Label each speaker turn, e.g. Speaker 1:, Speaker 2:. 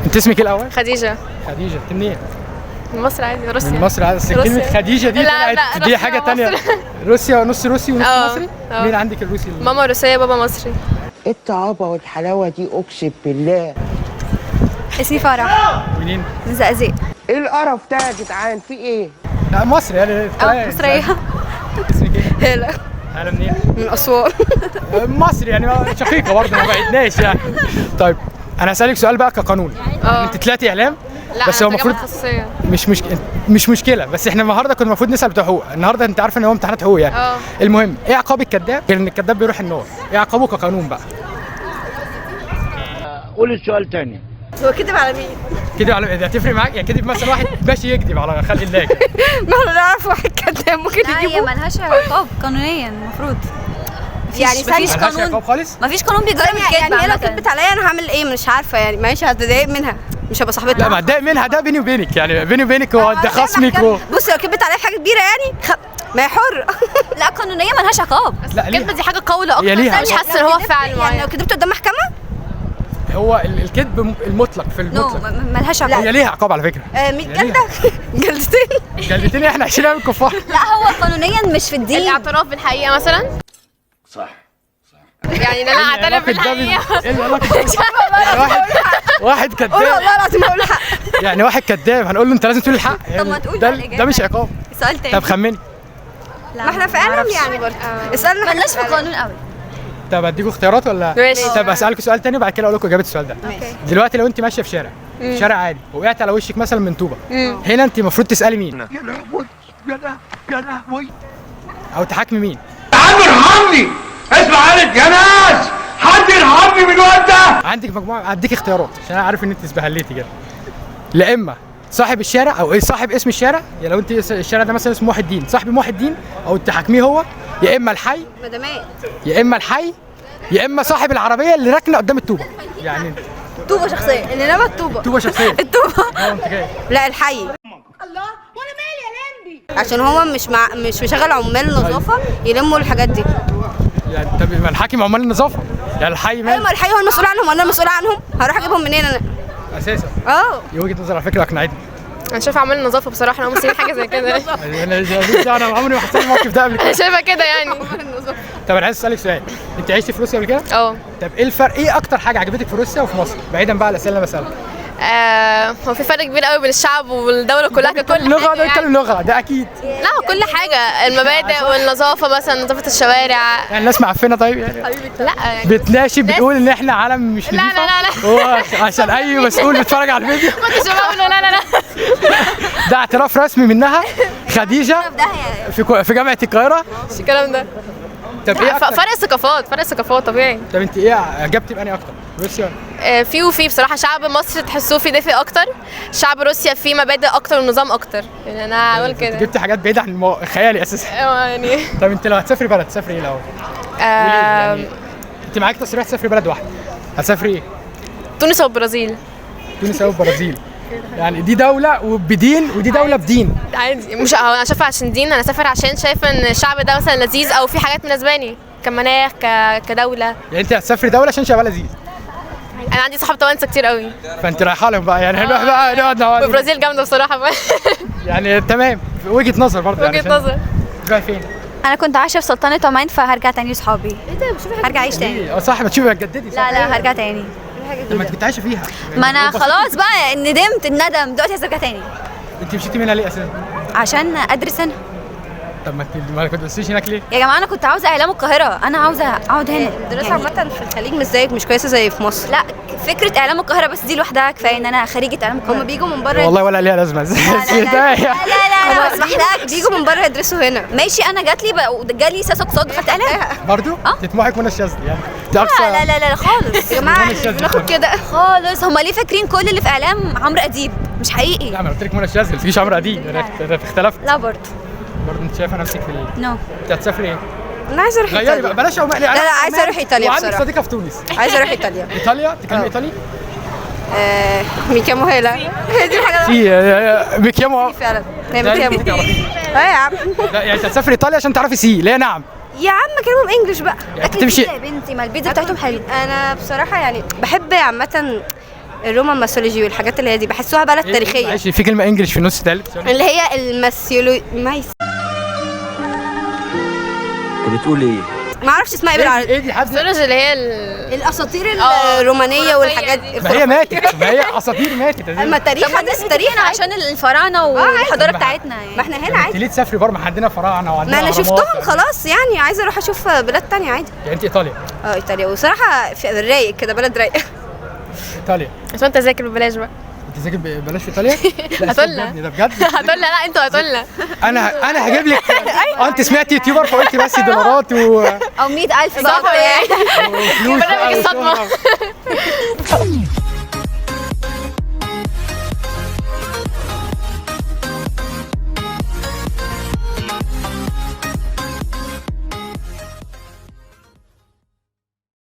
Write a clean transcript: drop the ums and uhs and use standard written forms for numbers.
Speaker 1: انت اسمك ايه الاول؟
Speaker 2: خديجة.
Speaker 1: خديجه. انت منين؟
Speaker 2: من مصر عادي، روسيا.
Speaker 1: من مصر عادي. بس كلمه خديجه دي
Speaker 2: لا،
Speaker 1: طلعت دي
Speaker 2: روسيا
Speaker 1: حاجه تانية.
Speaker 2: مصر.
Speaker 1: روسيا نص روسي ونص مصري؟
Speaker 2: اه.
Speaker 1: مين عندك الروسي؟
Speaker 2: ماما روسية بابا مصري.
Speaker 3: ايه الطعابه والحلاوه دي اقسم بالله.
Speaker 4: اسمي فرح.
Speaker 1: منين؟
Speaker 4: من زقازيق.
Speaker 3: ايه القرف ده يا جدعان في ايه؟
Speaker 1: لا مصري يعني.
Speaker 4: مصرية.
Speaker 1: اسمك ايه؟
Speaker 4: هلا.
Speaker 1: هلا منين؟
Speaker 4: من أسوان.
Speaker 1: مصري يعني شقيقه برضه ما بعدناش يعني. طيب انا هسألك سؤال بقى كقانون. انت طلعتي اعلام
Speaker 2: لا
Speaker 1: بس هو المفروض
Speaker 2: خصوصية.
Speaker 1: مش مشكله، بس احنا النهارده كنا المفروض نسال بتوع حقوق. النهارده انت عارفه ان هو امتحانات حقوق يعني. المهم ايه عقاب الكذاب غير ان الكذاب بيروح النار؟ ايه عقابه كقانون بقى؟
Speaker 5: قول السؤال تاني.
Speaker 4: هو كدب على مين؟
Speaker 1: كده على ده هتفرق معاك؟ يعني كدب مثلا واحد ماشي يكذب على خلق الله كده.
Speaker 4: ما احنا نعرف واحد كذاب ممكن
Speaker 6: لا هي
Speaker 4: يجيبه.
Speaker 6: ملهاش عقاب قانونيا المفروض.
Speaker 4: يعني
Speaker 6: مفيش
Speaker 1: ملهاش
Speaker 6: قانون
Speaker 1: عقاب خالص؟
Speaker 6: مفيش قانون بيجرم الكذب.
Speaker 4: يعني هي لو
Speaker 6: عامة.
Speaker 4: كدبت عليا انا هعمل ايه؟ مش عارفه يعني ماشي هتضايق منها مش هبقى صاحبتها.
Speaker 1: لا ما اتضايق منها، ده بيني وبينك يعني، بيني وبينك هو ده خصمك
Speaker 4: بصي لو كدبت عليا في حاجه كبيره يعني ما هي حر.
Speaker 6: لا قانونيا ملهاش عقاب.
Speaker 1: لا
Speaker 2: الكذبة دي حاجة قولة أكتر.
Speaker 1: هي ليها.
Speaker 2: مش حاسة إن هو فعل
Speaker 4: يعني
Speaker 2: معين.
Speaker 4: لو كدبت قدام محكمه
Speaker 1: هو الكذب المطلق في
Speaker 6: نو
Speaker 1: المطلق.
Speaker 6: ملهاش عقاب.
Speaker 1: هي ليها عقاب على فكره.
Speaker 4: 100 جلده. جلدتين.
Speaker 1: جلدتين احنا عايشين من كفار.
Speaker 6: لا هو قانونيا مش في الدين.
Speaker 2: الاعتراف بالحقيقة مثلا.
Speaker 5: صح.
Speaker 2: يعني إن أنا أعترف بالحقيقة.
Speaker 1: ايه العلاقه ده؟ واحد كذاب.
Speaker 4: والله العظيم هقول الحق.
Speaker 1: يعني واحد كذاب هنقول له انت لازم تقول الحق يعني.
Speaker 6: طب ما تقول
Speaker 1: ده,
Speaker 6: بقى الإجابة.
Speaker 1: ده مش عقاب.
Speaker 6: سؤال تاني.
Speaker 1: طب خمني.
Speaker 4: ما احنا في اعلام يعني برضه. اسالنا
Speaker 6: ملناش في قانون قوي.
Speaker 1: طب اديكوا اختيارات ولا؟
Speaker 2: ماشي.
Speaker 1: طب اسالكوا سؤال تاني وبعد كده اقول لكم اجابه السؤال ده. دلوقتي لو انت ماشيه في شارع عادي وقعت على وشك مثلا من طوبه، هنا انت المفروض تسالي مين؟
Speaker 5: يا لهوي.
Speaker 1: او تحاكمي مين؟
Speaker 5: يا عم ارحمني. اسمع عليك يا ناس. حد يرحمني من الواد ده.
Speaker 1: عندك مجموعه، اديك اختيارات عشان انا عارف ان انت اسبهليتي كده. لا اما صاحب الشارع او ايه صاحب اسم الشارع، يعني لو انت الشارع ده مثلا اسمه محي الدين، صاحب محي الدين او تحاكميه هو، يا اما الحي
Speaker 4: مدامات.
Speaker 1: يا اما الحي يا اما صاحب العربيه اللي راكنه قدام الطوبه. يعني
Speaker 4: طوبه شخصيه اللي نبت طوبه.
Speaker 1: طوبه شخصيه.
Speaker 4: الطوبه.
Speaker 1: انت جاي.
Speaker 4: لا الحي. الله وانا مالي يا لمبي. عشان هو مش مشغل عمال نظافه يلموا الحاجات دي.
Speaker 1: يعني طب ما الحاكم عمال النظافه، يعني الحي
Speaker 4: ايوه
Speaker 1: مال
Speaker 4: ما الحي هو المسؤول عنهم وانا المسؤول عنهم، هروح اجيبهم منين انا؟
Speaker 1: اساسا. دي وجهه نظر على فكره اقنعتني.
Speaker 2: أنا شايفة عمال النظافة بصراحة، أنا مسلمين حاجة زي كده.
Speaker 1: انا عمري ما حسيت الموقف ده قبل
Speaker 2: أنا
Speaker 1: كده.
Speaker 2: شايفة كده يعني.
Speaker 1: طب انا عايز اسالك سؤال، انت عشتي في روسيا قبل كده؟
Speaker 2: اه.
Speaker 1: طب ايه الفرق، ايه اكتر حاجه عجبتك في روسيا وفي مصر بعيدا بقى عن الاسئله اللي انا بسالها؟
Speaker 2: هو في فرق كبير قوي بين الشعب والدولة كلها ككل
Speaker 1: لغه،
Speaker 2: حاجة
Speaker 1: ده
Speaker 2: يعني.
Speaker 1: بيتكلم لغه ده اكيد.
Speaker 2: لا كل حاجة، المبادئ والنظافة مثلا، نظافة الشوارع.
Speaker 1: يعني الناس معفنه طيب يعني؟
Speaker 2: لا يعني.
Speaker 1: بتناشي بتقول ان احنا عالم مش
Speaker 2: لا،
Speaker 1: نظيفه؟
Speaker 2: لا، لا.
Speaker 1: هو عشان اي مسؤول بيتفرج على الفيديو.
Speaker 2: ما انتش بقول لا لا لا.
Speaker 1: ده اعتراف رسمي منها خديجه في جامعه القاهره.
Speaker 2: مش الكلام ده.
Speaker 1: طب ايه اكتر؟
Speaker 2: فرق الثقافات طبيعي.
Speaker 1: طب انت ايه عجبتي بأني اكتر؟ روسيا
Speaker 2: في وفي بصراحة، شعب مصر تحسوه فيه دافئ أكتر، شعب روسيا فيه مبادئ أكتر ونظام أكتر، يعني أنا هقول كده.
Speaker 1: جبتي حاجات بعيده عن خيالي اساسا.
Speaker 2: يعني.
Speaker 1: طب انت لو هتسافري بلد تسافري ايه الاول؟ يعني انت معاك تصريح تسافري بلد واحده، هتسافري ايه؟
Speaker 2: تونس أو البرازيل.
Speaker 1: تونس او البرازيل؟ يعني دي دوله وبدين ودي دوله بدين.
Speaker 2: عادي، مش انا شايفه عشان دين، انا سافر عشان شايفه ان الشعب ده مثلا لذيذ، او في حاجات مناسباني كمناخ كدوله.
Speaker 1: يعني انت هتسافري دوله عشان شعبها لذيذ.
Speaker 2: انا عندي صحاب توانسه كتير قوي.
Speaker 1: فانت رايحه لهم بقى، يعني هنروح بقى نقعد
Speaker 2: والبرازيل جامده بصراحه بقى.
Speaker 1: يعني تمام، وجهه نظر برضه.
Speaker 2: وجهه نظر.
Speaker 1: رايح فين؟
Speaker 6: انا كنت عايشه في سلطنه عمان فهرجع تاني لصحابي. ايه ده؟ هرجع اعيش تاني.
Speaker 1: اه صح، ما تشوفي هتجددي.
Speaker 6: لا لا هرجع تاني.
Speaker 1: طب ما انت كنت عايشه فيها.
Speaker 6: ما انا خلاص بقى ندمت الندم، دلوقتي عايزه ارجع تاني.
Speaker 1: انت مشيتي منها ليه اساسا؟
Speaker 6: عشان ادرس هنا.
Speaker 1: طب ما كنت بتدرسيش هناك ليه؟
Speaker 6: يا جماعه انا كنت عاوزه اعلام القاهره، انا عاوزه اقعد هنا.
Speaker 4: الدراسه عامه في الخليج مش زيك، مش كويسه زي في مصر.
Speaker 6: لا فكره اعلام القاهره بس دي لوحدها كفايه ان انا خريجه اعلام القاهره.
Speaker 4: هم بيجوا من بره.
Speaker 1: والله ولا ليها لازمه.
Speaker 6: لا لا
Speaker 4: اسمح لك بيجوا من بره يدرسوا هنا.
Speaker 6: ماشي، انا جالي سياسه اقتصاد دخلت اعلام
Speaker 1: برضه؟ طموحك منى الشاذلي يعني؟ دي اقصى.
Speaker 6: لا لا لا خالص.
Speaker 4: يا جماعه احنا بناخد كده
Speaker 6: خالص. هم ليه فاكرين كل اللي في اعلام عمرو اديب؟ مش حقيقي.
Speaker 1: لا ما انا قلت لك منى الشاذلي، ما تجيش عمرو اديب، انا اختلفت.
Speaker 6: لا برضه
Speaker 1: انت شايفه نفسك في
Speaker 6: نو.
Speaker 1: انت هتسافري ايه؟
Speaker 4: انا عايزه اروح
Speaker 1: غيري
Speaker 4: ايطاليا.
Speaker 1: بقى، بلاش عمان.
Speaker 4: لا عايزه اروح ايطاليا
Speaker 1: وعندك
Speaker 4: بصراحه.
Speaker 1: صديقه في تونس.
Speaker 4: عايزه اروح ايطاليا.
Speaker 1: ايطاليا؟ تتكلمي ايطالي؟
Speaker 4: ميكامو هيلا. هي دي الحاجه
Speaker 1: سي ميكيامو
Speaker 4: فعلا. هي ميكامو. اه يا عم.
Speaker 1: لا يعني انت هتسافري ايطاليا عشان تعرفي سي؟ ليه نعم؟
Speaker 4: يا عم كلمهم انجلش بقى.
Speaker 1: يعني تمشي.
Speaker 6: يا بنتي ما البيتزا بتاعتهم حلوه.
Speaker 4: انا بصراحه يعني بحب عامه الرومان ماثولوجي والحاجات اللي هي دي بحسوها بلد تاريخيه.
Speaker 1: معلش في كلمه انجلش في النص تالت
Speaker 4: اللي هي
Speaker 7: بتقول ايه؟
Speaker 4: ما اعرفش اسمها ايه بالعربي.
Speaker 1: ايه دي حد
Speaker 2: ميثولوجي اللي هي
Speaker 4: الاساطير الرومانيه والحاجات دي.
Speaker 1: ما هي ماتت، ما هي اساطير ماتت.
Speaker 4: اما التاريخ حدث تاريخ
Speaker 6: عشان الفراعنه والحضاره بتاعتنا
Speaker 4: ما
Speaker 6: يعني.
Speaker 4: احنا هنا
Speaker 1: انت
Speaker 4: عادي.
Speaker 1: ليه تسافري بره؟ ما عندنا فراعنه وعندنا
Speaker 4: ما انا
Speaker 1: أهرامات.
Speaker 4: شفتهم خلاص يعني، عايزه اروح اشوف بلاد تانية عادي.
Speaker 1: يعني انت ايطاليا؟
Speaker 4: ايطاليا، وصراحه في رايق كده، بلد رايقه.
Speaker 1: ايطاليا
Speaker 2: بس انت ذاكر ببلاش بقى.
Speaker 1: انت ذاكر بلاش في ايطاليا؟ لا
Speaker 2: هتقولنا.
Speaker 1: ده بجد
Speaker 2: هتقولنا لا انتوا هتقولنا.
Speaker 1: انا هجيب لك. انت سمعتي يوتيوبر فقلت بس دولارات
Speaker 6: او 100,000
Speaker 2: صح يعني.
Speaker 1: وفلوس
Speaker 2: برنامج الصدمة.